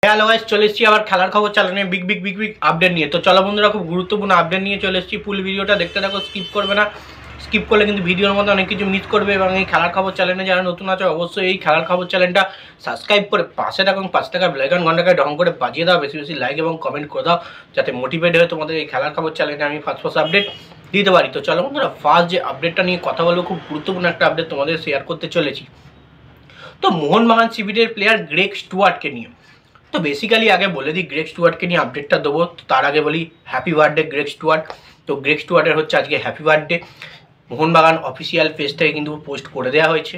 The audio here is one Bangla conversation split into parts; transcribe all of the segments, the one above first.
হ্যালো গাইস, চলে এসেছি আবার খেলার খবর চ্যানেলে বিগ আপডেট নিয়ে। তো চলো বন্ধুরা, খুব গুরুত্বপূর্ণ আপডেট নিয়ে চলে এসেছি। ফুল ভিডিওটা দেখতে থাকো, স্কিপ করবে না। স্কিপ করলে কিন্তু ভিডিওর মধ্যে অনেক কিছু মিস করবে। এবং এই খেলার খবর চ্যানেলে যারা নতুন আছে অবশ্যই এই খেলার খবর চ্যানেলটা সাবস্ক্রাইব করে পাশে থাকুন। পাশে থাকা বেলাইকন ঘন্টাকে ঢং করে বাজিয়ে দাও, বেশি বেশি লাইক এবং কমেন্ট করে দাও, যাতে মোটিভেট হয়ে তোমাদের এই খেলার খবর চ্যানেলে আমি ফার্স্ট আপডেট দিতে পারি। তো চলো বন্ধুরা, ফার্স্ট যে আপডেটটা নিয়ে কথা বলবো, খুব গুরুত্বপূর্ণ একটা আপডেট তোমাদের শেয়ার করতে চলেছি। তো মোহনবাগান শিবিরের প্লেয়ার গ্রেগ স্টুয়ার্টকে নিয়ে। তো বেসিক্যালি আগে বলে দিই, গ্রেগ স্টুয়ার্টকে নিয়ে আপডেটটা দেবো। তার আগে বলি হ্যাপি বার্থডে গ্রেগ স্টুয়ার্ট। তো গ্রেগ স্টুয়ার্টের হচ্ছে আজকে happy birthday. Mohun Bagan official page থেকে কিন্তু পোস্ট করে দেওয়া হয়েছে।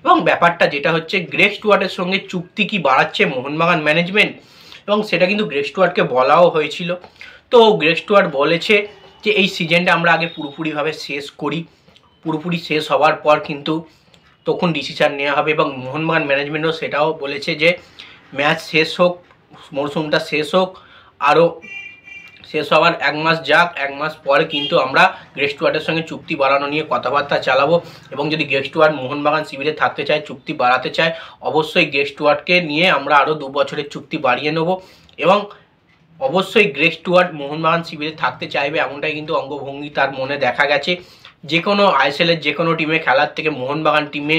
এবং ব্যাপারটা যেটা হচ্ছে, গ্রেগ স্টুয়ার্টের সঙ্গে চুক্তি কি বাড়াচ্ছে মোহনবাগান ম্যানেজমেন্ট, এবং সেটা কিন্তু গ্রেগ স্টুয়ার্টকে বলাও হয়েছিল। তো গ্রেগ স্টুয়ার্ট বলেছে যে এই সিজনটা আমরা আগে পুরোপুরিভাবে শেষ করি, পুরোপুরি শেষ হওয়ার পর কিন্তু তখন ডিসিশান নেওয়া হবে। এবং মোহনবাগান ম্যানেজমেন্টও সেটাও বলেছে যে ম্যাচ শেষ হোক, মরশুমটা শেষ হোক, আরও শেষ হওয়ার এক মাস যাক, এক মাস পরে কিন্তু আমরা গ্রেগ স্টুয়ার্টের সঙ্গে চুক্তি বাড়ানো নিয়ে কথাবার্তা চালাবো। এবং যদি গ্রেগ স্টুয়ার্ট মোহনবাগান শিবিরে থাকতে চায়, চুক্তি বাড়াতে চায়, অবশ্যই গ্রেগ স্টুয়ার্টকে নিয়ে আমরা আরও 2 বছরের চুক্তি বাড়িয়ে নেব। এবং অবশ্যই গ্রেগ স্টুয়ার্ট মোহনবাগান শিবিরে থাকতে চাইবে, এমনটাই কিন্তু অঙ্গভঙ্গি তার মনে দেখা গেছে। যে কোনো আইএসএলের যে কোনো টিমে খেলার থেকে মোহনবাগান টিমে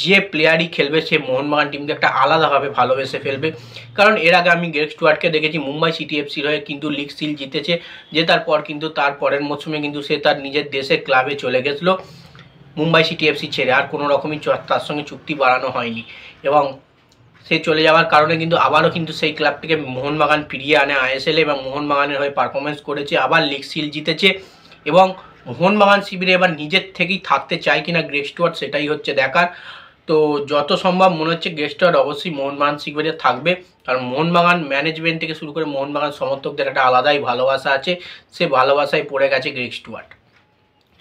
যে প্লেয়ারই খেলবে সে মোহনবাগান টিমকে একটা আলাদাভাবে ভালোবেসে ফেলবে। কারণ এর আগে আমি গ্রেগ স্টুয়ার্টকে দেখেছি মুম্বাই সিটি এফসির হয়ে কিন্তু লিগ সিল জিতেছে, জেতার পর কিন্তু তার পরের মৌসুমে কিন্তু সে তার নিজের দেশের ক্লাবে চলে গেছিলো মুম্বাই সিটি এফসি ছেড়ে। আর কোনো রকমই তার সঙ্গে চুক্তি বাড়ানো হয়নি। এবং সে চলে যাওয়ার কারণে কিন্তু আবারও কিন্তু সেই ক্লাবটিকে মোহনবাগান ফিরিয়ে আনে আইএসএলে, এবং মোহনবাগানের হয়ে পারফরমেন্স করেছে, আবার লিগ সিল জিতেছে। এবং মোহনবাগান শিবিরে এবার নিজের থেকেই থাকতে চায় কিনা গ্রেগ স্টুয়ার্ট, সেটাই হচ্ছে দেখার। তো যত সম্ভব মনে হচ্ছে গ্রেগ স্টুয়ার্ট অবশ্যই মোহনবাগান শিবিরে থাকবে, কারণ মোহনবাগান ম্যানেজমেন্ট থেকে শুরু করে মোহনবাগান সমর্থকদের একটা আলাদাই ভালোবাসা আছে, সে ভালোবাসায় পড়ে গেছে গ্রেগ স্টুয়ার্ট।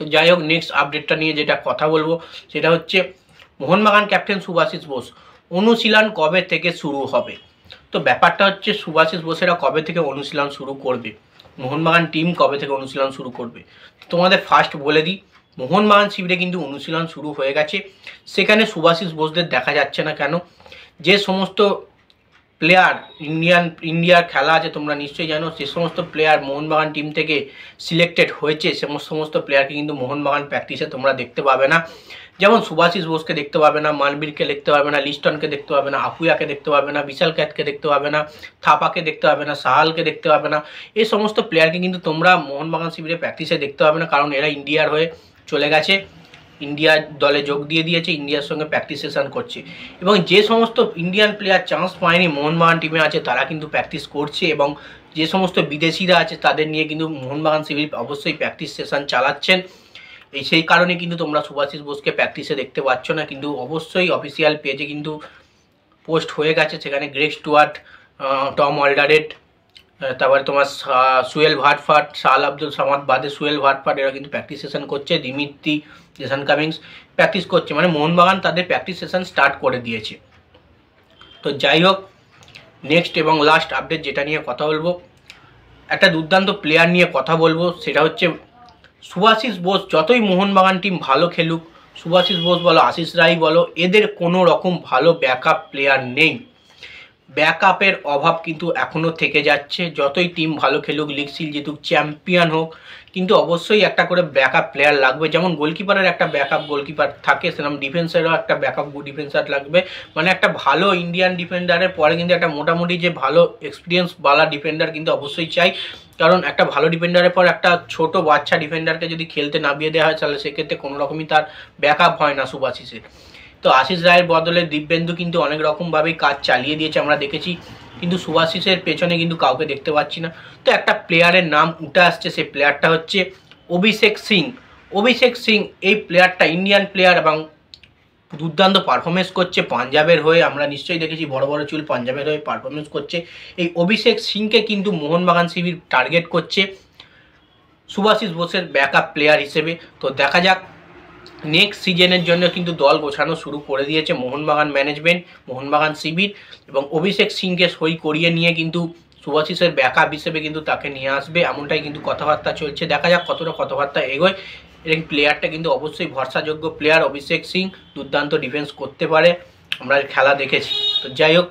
তো যাই হোক, নেক্সট আপডেটটা নিয়ে যেটা কথা বলবো সেটা হচ্ছে মোহনবাগান ক্যাপ্টেন সুভাশিস বোস অনুশীলন কবে থেকে শুরু হবে। তো ব্যাপারটা হচ্ছে, সুভাশিস বোসেরা কবে থেকে অনুশীলন শুরু করবে, মোহনবাগান টিম কবে থেকে অনুশীলন শুরু করবে, তোমাদের ফার্স্ট বলে দিই, মোহনবাগান শিবিরে কিন্তু অনুশীলন শুরু হয়ে গেছে। সেখানে সুভাশিস বোসদের দেখা যাচ্ছে না কেন? যে সমস্ত প্লেয়ার ইন্ডিয়ার খেলা আছে তোমরা নিশ্চয়ই জানো, যে সমস্ত প্লেয়ার মোহনবাগান টিম থেকে সিলেক্টেড হয়েছে সে সমস্ত প্লেয়ারকে কিন্তু মোহনবাগান প্র্যাকটিসে তোমরা দেখতে পাবে না। যেমন সুভাশিস বোসকে দেখতে পাবে না, মানবীরকে দেখতে পাবে না, লিস্টনকে দেখতে পাবে না, আপুয়াকে দেখতে পাবে না, বিশাল ক্যাটকে দেখতে পাবে না, থাপাকে দেখতে পাবে না, সাহালকে দেখতে পাবে না। এই সমস্ত প্লেয়ারকে কিন্তু তোমরা মোহনবাগান শিবিরে প্র্যাকটিসে দেখতে পাবে না, কারণ এরা ইন্ডিয়ার হয়ে চলে গেছে, ইন্ডিয়ার দলে যোগ দিয়ে দিয়েছে, ইন্ডিয়ার সঙ্গে প্র্যাকটিস সেশন করছে। এবং যে সমস্ত ইন্ডিয়ান প্লেয়ার চান্স পায়নি মোহনবাগান টিমে আছে তারা কিন্তু প্র্যাকটিস করছে। এবং যে সমস্ত বিদেশিরা আছে তাদের নিয়ে কিন্তু মোহনবাগান শিবির অবশ্যই প্র্যাকটিস সেশন চালাচ্ছেন। সেই কারণে কিন্তু তোমরা সুভাশিস বোসকে প্র্যাকটিসে দেখতে পাচ্ছ না, কিন্তু অবশ্যই অফিসিয়াল পেজে কিন্তু পোস্ট হয়ে গেছে। সেখানে গ্রেগ স্টুয়ার্ট, টম অলডারেট, তারপরে তোমার সুয়েল ভাটফাট, শাল আব্দুল সামাদ বাদে সুয়েল ভাটফাট এরা কিন্তু প্র্যাকটিস সেশন করছে। দিমিত্রি, জেসন কামিংস প্র্যাকটিস করছে, মানে মোহনবাগান তাদের প্র্যাকটিস সেশন স্টার্ট করে দিয়েছে। তো যাই হোক, নেক্সট এবং লাস্ট আপডেট যেটা নিয়ে কথা বলবো, একটা দুর্দান্ত প্লেয়ার নিয়ে কথা বলবো, সেটা হচ্ছে সুভাশিস বোস। যতই মোহনবাগান টিম ভালো খেলুক, সুভাশিস বোস বলো, আশিস রায় বলো, এদের কোনো রকম ভালো ব্যাকআপ প্লেয়ার নেই। ব্যাকআপের অভাব কিন্তু এখনও থেকে যাচ্ছে। যতই টিম ভালো খেলুক, লিগ সিল জিতুক, চ্যাম্পিয়ন হোক, কিন্তু অবশ্যই একটা করে ব্যাকআপ প্লেয়ার লাগবে। যেমন গোলকিপারের একটা ব্যাকআপ গোলকিপার থাকে, সেরকম ডিফেন্সারেরও একটা ব্যাকআপ ডিফেন্সার লাগবে। মানে একটা ভালো ইন্ডিয়ান ডিফেন্ডারের পরে কিন্তু একটা মোটামুটি যে ভালো এক্সপিরিয়েন্স বালা ডিফেন্ডার কিন্তু অবশ্যই চাই। কারণ একটা ভালো ডিফেন্ডারের পর একটা ছোট বাচ্চা ডিফেন্ডারকে যদি খেলতে নামিয়ে দেওয়া হয়, তাহলে সেক্ষেত্রে কোনো রকমই তার ব্যাকআপ হয় না সুভাশিসের। তো আশিস রায়ের বদলে দিব্যেন্দু কিন্তু অনেক রকমভাবেই কাজ চালিয়ে দিয়েছে, আমরা দেখেছি, কিন্তু সুভাশিসের পেছনে কিন্তু কাউকে দেখতে পাচ্ছি না। তো একটা প্লেয়ারের নাম উঠে আসছে, সেই প্লেয়ারটা হচ্ছে অভিষেক সিং। অভিষেক সিং এই প্লেয়ারটা ইন্ডিয়ান প্লেয়ার এবং দুর্দান্ত পারফরমেন্স করছে পাঞ্জাবের হয়ে। আমরা নিশ্চয়ই দেখেছি বড় বড় চুল পাঞ্জাবের হয়ে পারফরমেন্স করছে। এই অভিষেক সিংকে কিন্তু মোহনবাগান শিবির টার্গেট করছে সুভাশিস বোসের ব্যাকআপ প্লেয়ার হিসেবে। তো দেখা যাক, নেক্সট সিজনের জন্য কিন্তু দল গোছানো শুরু করে দিয়েছে মোহনবাগান ম্যানেজমেন্ট, মোহনবাগান শিবির, এবং অভিষেক সিংকে সই করিয়ে নিয়ে কিন্তু সুভাশিসের ব্যাকআপ হিসেবে কিন্তু তাকে নিয়ে আসবে, এমনটাই কিন্তু কথাবার্তা চলছে। দেখা যাক কতটা কথাবার্তা এগোয়। এবং প্লেয়ারটা কিন্তু অবশ্যই ভরসাযোগ্য প্লেয়ার অভিষেক সিং, দুর্দান্ত ডিফেন্স করতে পারে, আমরা খেলা দেখেছি। তো যাই হোক,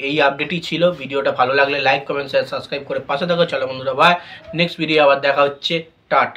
এই আপডেটই ছিল। ভিডিওটা ভালো লাগলে লাইক কমেন্ট শেয়ার সাবস্ক্রাইব করে পাশে থাকো। চলো বন্ধুরা, বাই। নেক্সট ভিডিও আবার দেখা হচ্ছে। টাটা।